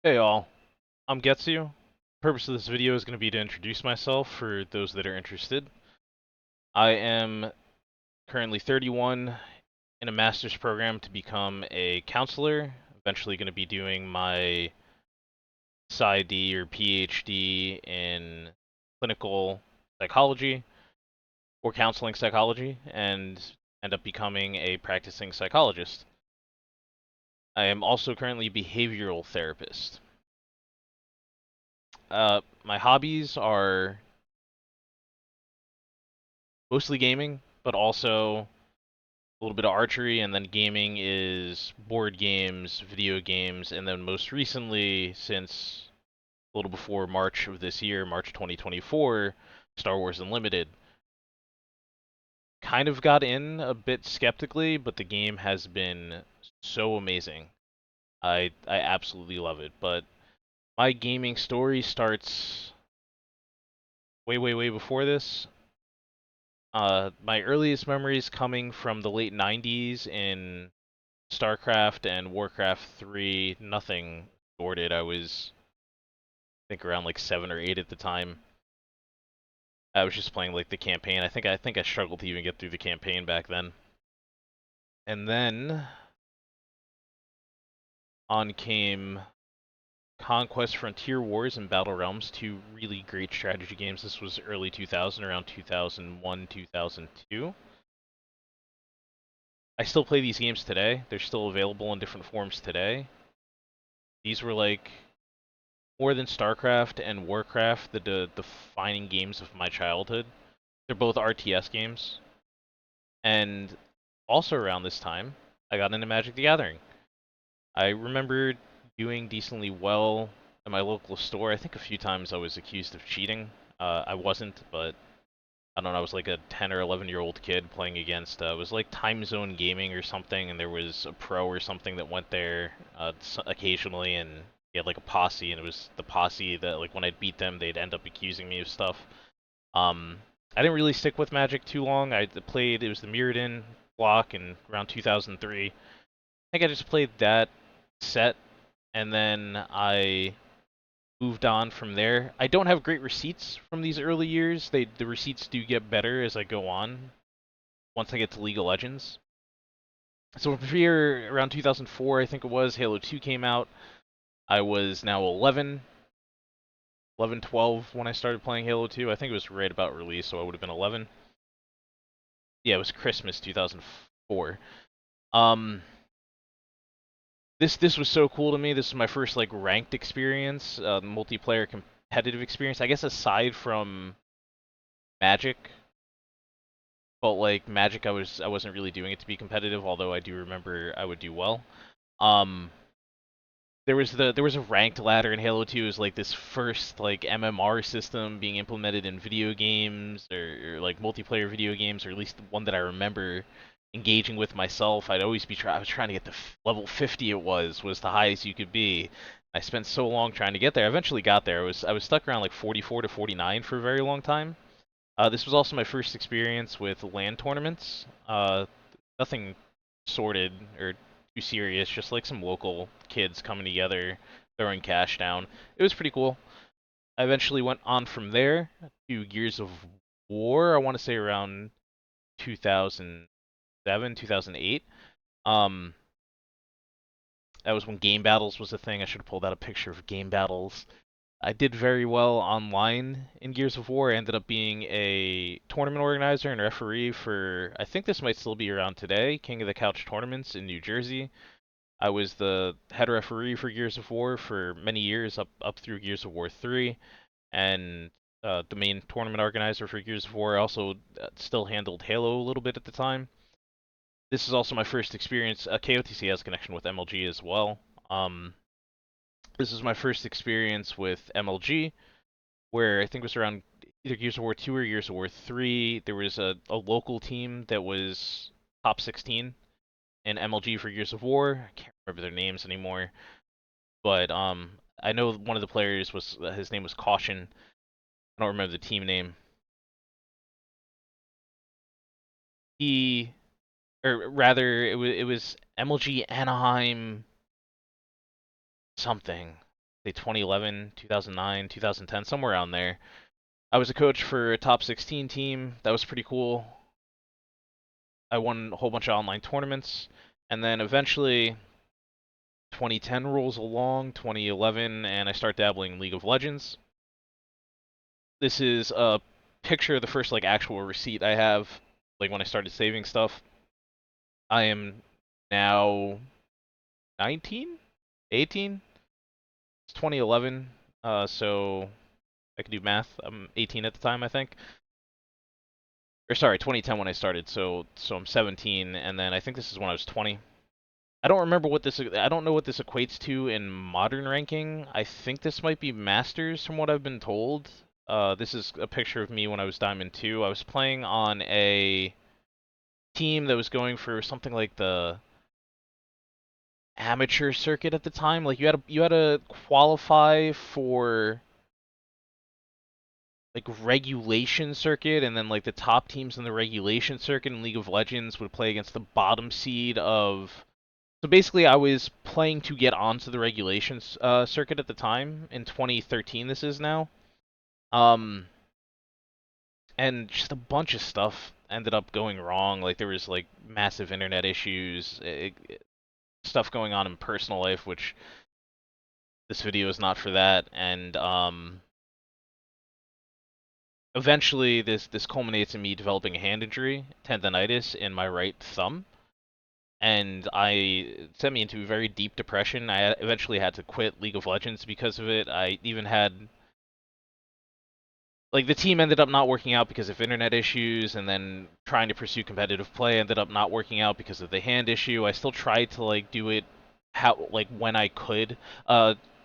Hey all, I'm Getsu. Purpose of this video is going to be to introduce myself for those that are interested. I am currently 31 in a master's program to become a counselor. Eventually going to be doing my PsyD or PhD in clinical psychology or counseling psychology and end up becoming a practicing psychologist. I am also currently a behavioral therapist. My hobbies are mostly gaming, but also a little bit of archery, and then gaming is board games, video games, and then most recently, since a little before March of this year, March 2024, Star Wars Unlimited. Kind of got in a bit skeptically, but the game has been so amazing. I absolutely love it. But my gaming story starts way before this. My earliest memories coming from the late 90s in StarCraft and Warcraft 3, nothing sorted. I was, I think, around like 7 or 8 at the time. I was just playing like the campaign. I think I struggled to even get through the campaign back then. And then on came Conquest Frontier Wars and Battle Realms, two really great strategy games. This was early 2000, around 2001, 2002. I still play these games today. They're still available in different forms today. These were like more than StarCraft and Warcraft, the defining games of my childhood. They're both RTS games. And also around this time, I got into Magic the Gathering. I remember doing decently well at my local store. I think a few times I was accused of cheating. I wasn't, but I don't know. I was like a 10 or 11-year-old kid playing against. It was like Time Zone Gaming or something, and there was a pro or something that went there occasionally, and he had like a posse, and it was the posse that like when I'd beat them, they'd end up accusing me of stuff. Um, I didn't really stick with Magic too long. I played. It was the Mirrodin block in around 2003. I think I just played that set, and then I moved on from there. I don't have great receipts from these early years. The receipts do get better as I go on. Once I get to League of Legends. So from here, around 2004, I think it was, Halo 2 came out. I was now 11, 12 when I started playing Halo 2. I think it was right about release, so I would have been 11. Yeah, it was Christmas 2004. Um, this was so cool to me. This was my first like ranked experience, multiplayer competitive experience. I guess aside from Magic, but like Magic, I wasn't really doing it to be competitive. Although I do remember I would do well. Um, there was a ranked ladder in Halo 2 is like this first like MMR system being implemented in video games or like multiplayer video games, or at least one that I remember engaging with myself. I'd always be I was trying to get to level 50. It was the highest you could be. I spent so long trying to get there. I eventually got there. I was stuck around like 44 to 49 for a very long time. This was also my first experience with LAN tournaments. Nothing sorted or too serious, just like some local kids coming together, throwing cash down. It was pretty cool. I eventually went on from there to Gears of War, I want to say around 2007, 2008. Um, that was when Game Battles was a thing. I should have pulled out a picture of Game Battles. I did very well online in Gears of War. I ended up being a tournament organizer and referee for, I think this might still be around today, King of the Couch tournaments in New Jersey. I was the head referee for Gears of War for many years, up through Gears of War 3, and the main tournament organizer for Gears of War. I also still handled Halo a little bit at the time. This is also my first experience. KOTC has a connection with MLG as well. Um, this is my first experience with MLG, where I think it was around either Gears of War 2 or Gears of War 3. There was a local team that was top 16 in MLG for Gears of War. I can't remember their names anymore, but I know one of the players was his name was Caution. I don't remember the team name. He, or rather, it was MLG Anaheim something. say 2011, 2009, 2010, somewhere around there. I was a coach for a top 16 team. That was pretty cool. I won a whole bunch of online tournaments, and then eventually 2010 rolls along, 2011, and I start dabbling in League of Legends. This is a picture of the first like actual receipt I have, like when I started saving stuff. I am now 19, 18. It's 2011, so I can do math. I'm 18 at the time, I think. Or sorry, 2010 when I started. So I'm 17, and then I think this is when I was 20. I don't remember what this. I don't know what this equates to in modern ranking. I think this might be Masters, from what I've been told. This is a picture of me when I was Diamond 2. I was playing on a team that was going for something like the amateur circuit at the time. Like you had to qualify for like regulation circuit, and then like the top teams in the regulation circuit in League of Legends would play against the bottom seed of. So basically, I was playing to get onto the regulations circuit at the time in 2013. This is now, um, and just a bunch of stuff ended up going wrong. Like there was like massive internet issues, stuff going on in personal life, which this video is not for that, and eventually this culminates in me developing a hand injury, tendonitis in my right thumb, and I sent me into a very deep depression. I eventually had to quit League of Legends because of it. I even had like the team ended up not working out because of internet issues, and then trying to pursue competitive play ended up not working out because of the hand issue. I still tried to like do it how like when I could.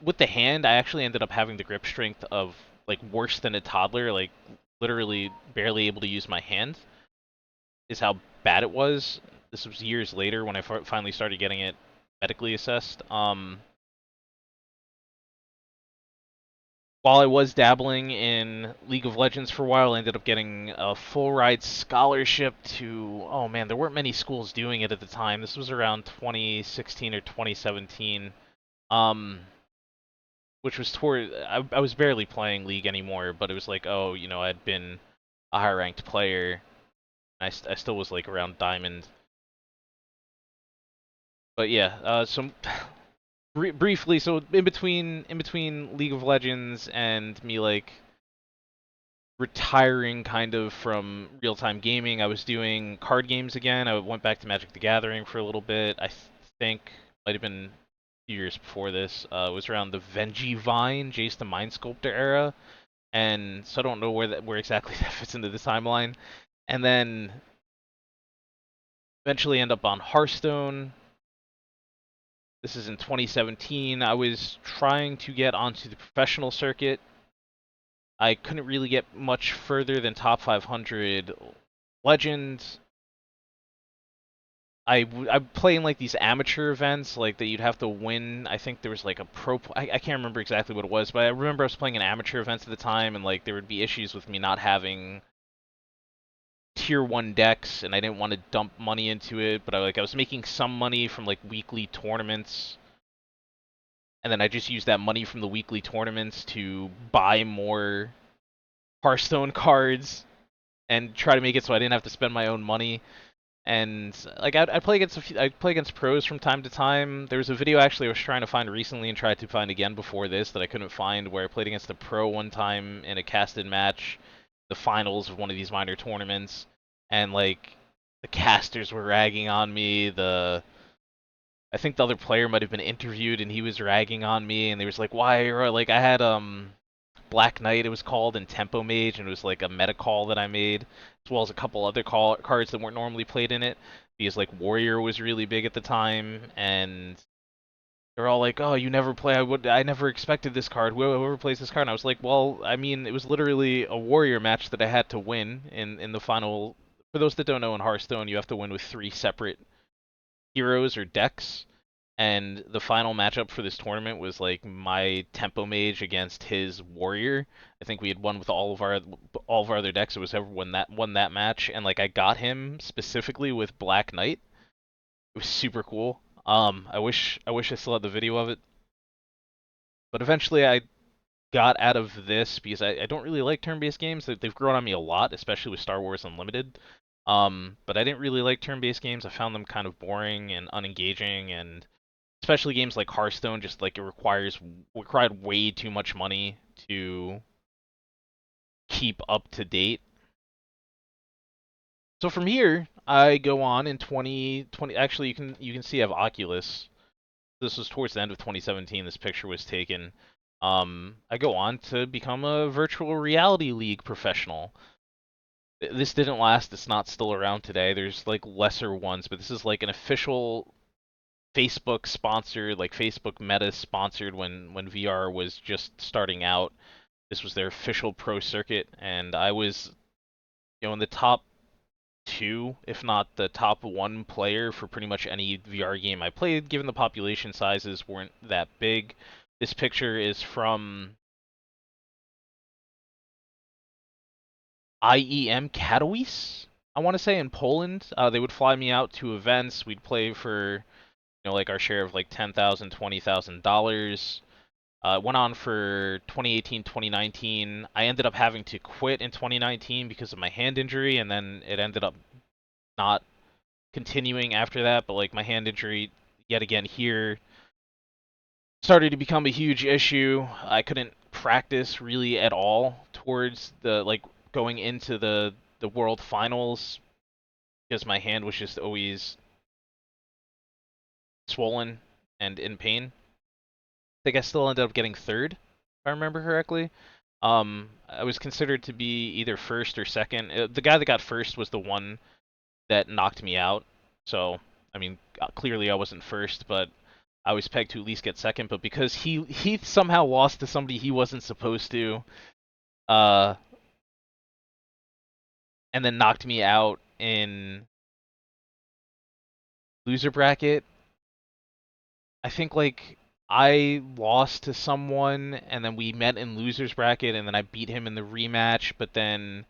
With the hand, I actually ended up having the grip strength of like worse than a toddler, like literally barely able to use my hand. Is how bad it was. This was years later when I finally started getting it medically assessed. While I was dabbling in League of Legends for a while, I ended up getting a full ride scholarship to. Oh man, there weren't many schools doing it at the time. This was around 2016 or 2017. Um, which was toward. I was barely playing League anymore, but it was like, oh, I'd been a high ranked player. I still was like around Diamond. But yeah, so briefly, so in between League of Legends and me like retiring kind of from real-time gaming, I was doing card games again. I went back to Magic the Gathering for a little bit. I think might have been a few years before this. It was around the Vengevine, Jace the Mind Sculptor era, and so I don't know where exactly that fits into the timeline. And then eventually end up on Hearthstone. This is in 2017. I was trying to get onto the professional circuit. I couldn't really get much further than top 500 Legends. I'm playing like these amateur events, like that you'd have to win. I think there was like a pro. I can't remember exactly what it was, but I remember I was playing in amateur events at the time, and like there would be issues with me not having tier 1 decks, and I didn't want to dump money into it, but I was making some money from like weekly tournaments, and then I just used that money from the weekly tournaments to buy more Hearthstone cards and try to make it so I didn't have to spend my own money. And like I'd play against I'd play against pros from time to time. There was a video actually I was trying to find recently and tried to find again before this that I couldn't find, where I played against a pro one time in a casted match, the finals of one of these minor tournaments, and like the casters were ragging on me. I think the other player might have been interviewed and he was ragging on me, and they was like, why? Or like I had Black Knight, it was called, and Tempo Mage, and it was like a meta call that I made, as well as a couple other cards that weren't normally played in it. Because like Warrior was really big at the time, and they're all like, "Oh, you never play. I never expected this card. Whoever plays this card." And I was like, "Well, I mean, it was literally a Warrior match that I had to win in the final." For those that don't know, in Hearthstone, you have to win with 3 separate heroes or decks, and the final matchup for this tournament was like my Tempo Mage against his Warrior. I think we had won with all of our other decks. It was whoever won that match, and like I got him specifically with Black Knight. It was super cool. I wish I still had the video of it. But eventually I got out of this because I don't really like turn-based games. They've grown on me a lot, especially with Star Wars Unlimited. But I didn't really like turn-based games. I found them kind of boring and unengaging, and especially games like Hearthstone, just like it required way too much money to keep up to date. So from here, I go on in 2020. Actually, you can see I have Oculus. This was towards the end of 2017. This picture was taken. I go on to become a virtual reality league professional. This didn't last. It's not still around today. There's like lesser ones, but this is like an official Facebook sponsored, like Facebook Meta sponsored when VR was just starting out. This was their official pro circuit, and I was, in the top two, if not the top one player for pretty much any VR game I played, given the population sizes weren't that big. This picture is from IEM Katowice, I want to say, in Poland. They would fly me out to events. We'd play for, like our share of like $10,000, $20,000. Went on for 2018, 2019. I ended up having to quit in 2019 because of my hand injury, and then it ended up not continuing after that. But like my hand injury, yet again here, started to become a huge issue. I couldn't practice really at all towards the like going into the world finals because my hand was just always swollen and in pain. I think I still ended up getting third, if I remember correctly. I was considered to be either first or second. The guy that got first was the one that knocked me out. So, I mean, clearly I wasn't first, but I was pegged to at least get second. But because he somehow lost to somebody he wasn't supposed to, uh, and then knocked me out in loser bracket, I think like I lost to someone, and then we met in losers bracket, and then I beat him in the rematch. But then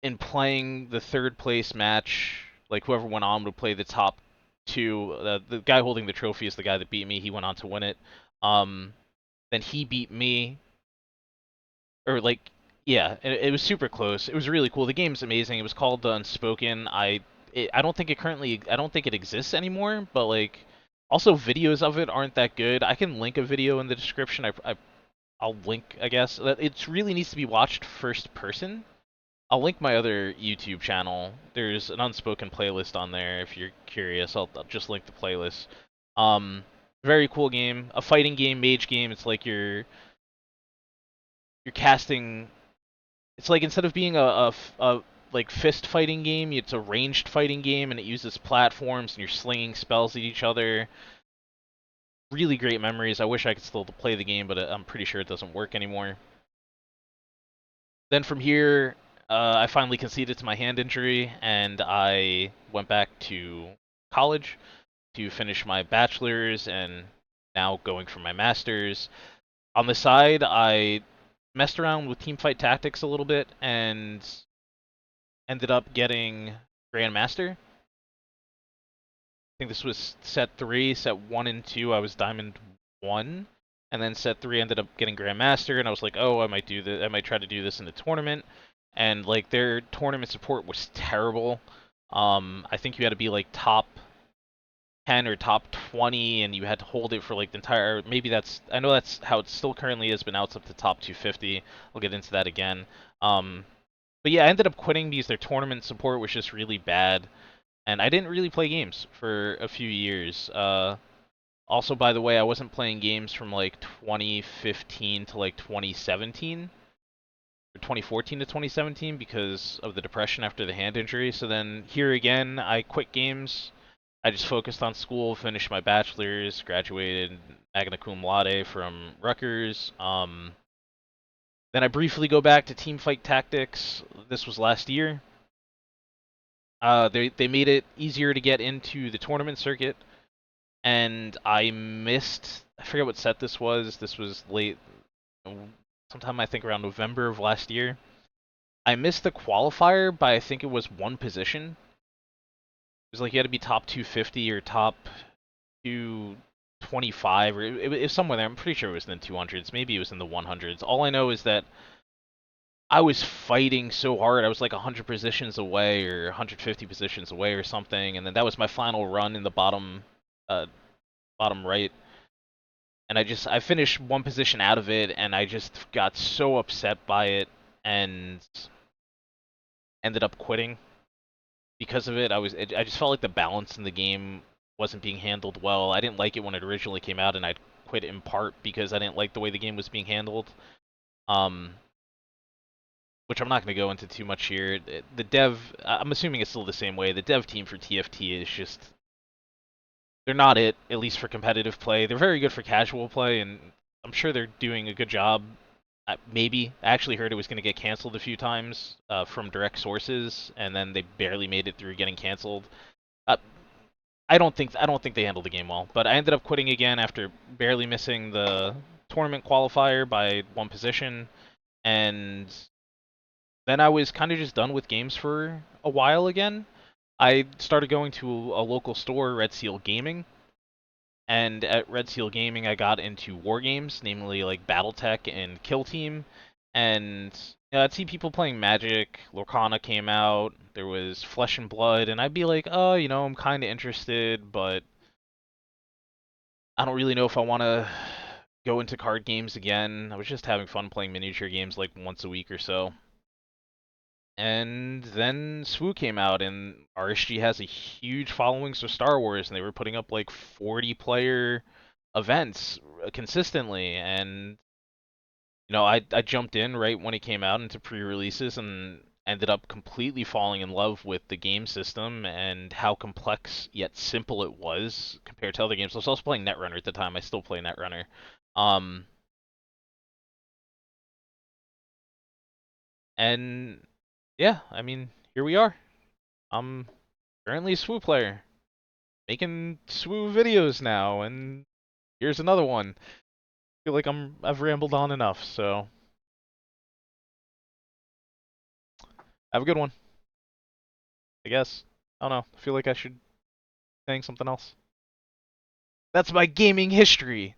in playing the third place match, like whoever went on would play the top two. The guy holding the trophy is the guy that beat me. He went on to win it. Um, then he beat me, or like, yeah, it was super close. It was really cool. The game's amazing. It was called The Unspoken. I don't think I don't think it exists anymore. But like, also videos of it aren't that good. I can link a video in the description. I'll link, I guess. It really needs to be watched first person. I'll link my other YouTube channel. There's an Unspoken playlist on there if you're curious. I'll just link the playlist. Um, Very cool game. A fighting game, mage game. It's like you're casting. It's like instead of being a like fist fighting game, it's a ranged fighting game, and it uses platforms, and you're slinging spells at each other. Really great memories. I wish I could still play the game, but I'm pretty sure it doesn't work anymore. Then from here, I finally conceded to my hand injury, and I went back to college to finish my bachelor's, and now going for my master's. On the side, I messed around with Teamfight Tactics a little bit and ended up getting Grandmaster. I think this was set 3. Set 1 and 2, I was Diamond 1. And then set 3 ended up getting Grandmaster, and I was like, oh, I might do this. I might try to do this in the tournament. And like their tournament support was terrible. I think you had to be like top 10 or top 20, and you had to hold it for like the entire. Maybe I know that's how it still currently is, but now it's up to top 250. I'll get into that again. But yeah, I ended up quitting because their tournament support was just really bad, and I didn't really play games for a few years. Also, by the way, I wasn't playing games from like 2015 to like 2017. 2014 to 2017 because of the depression after the hand injury. So then here again, I quit games. I just focused on school, finished my bachelor's, graduated magna cum laude from Rutgers. Then I briefly go back to Teamfight Tactics. This was last year. They made it easier to get into the tournament circuit, and I missed. I forget what set this was. This was late, sometime I think around November of last year. I missed the qualifier by I think it was one position. It was like you had to be top 250 or top 2. 25, or it was somewhere there. I'm pretty sure it was in the 200s. Maybe it was in the 100s. All I know is that I was fighting so hard. I was like 100 positions away or 150 positions away or something, and then that was my final run in the uh, bottom right. And I finished one position out of it, and I just got so upset by it and ended up quitting because of it. I just felt like the balance in the game wasn't being handled well. I didn't like it when it originally came out, and I quit in part because I didn't like the way the game was being handled. Um, which I'm not going to go into too much here. The dev, I'm assuming it's still the same way. The dev team for TFT is just, they're not it, at least for competitive play. They're very good for casual play, and I'm sure they're doing a good job. Maybe. I actually heard it was going to get canceled a few times from direct sources, and then they barely made it through getting canceled. Uh, I don't think they handled the game well, but I ended up quitting again after barely missing the tournament qualifier by one position, and then I was kind of just done with games for a while again. I started going to a local store, Red Seal Gaming, and at Red Seal Gaming I got into war games, namely like BattleTech and Kill Team, and I'd see people playing Magic. Lorcana came out. There was Flesh and Blood, and I'd be like, oh, I'm kind of interested, but I don't really know if I want to go into card games again. I was just having fun playing miniature games like once a week or so. And then SWU came out, and RSG has a huge following for Star Wars, and they were putting up like 40-player events consistently. And I jumped in right when it came out into pre-releases, and ended up completely falling in love with the game system and how complex yet simple it was compared to other games. I was also playing Netrunner at the time. I still play Netrunner. Um, and yeah, I mean, here we are. I'm currently a SWU player, making SWU videos now, and here's another one. I feel like I've rambled on enough, so have a good one, I guess. I don't know. I feel like I should saying something else. That's my gaming history.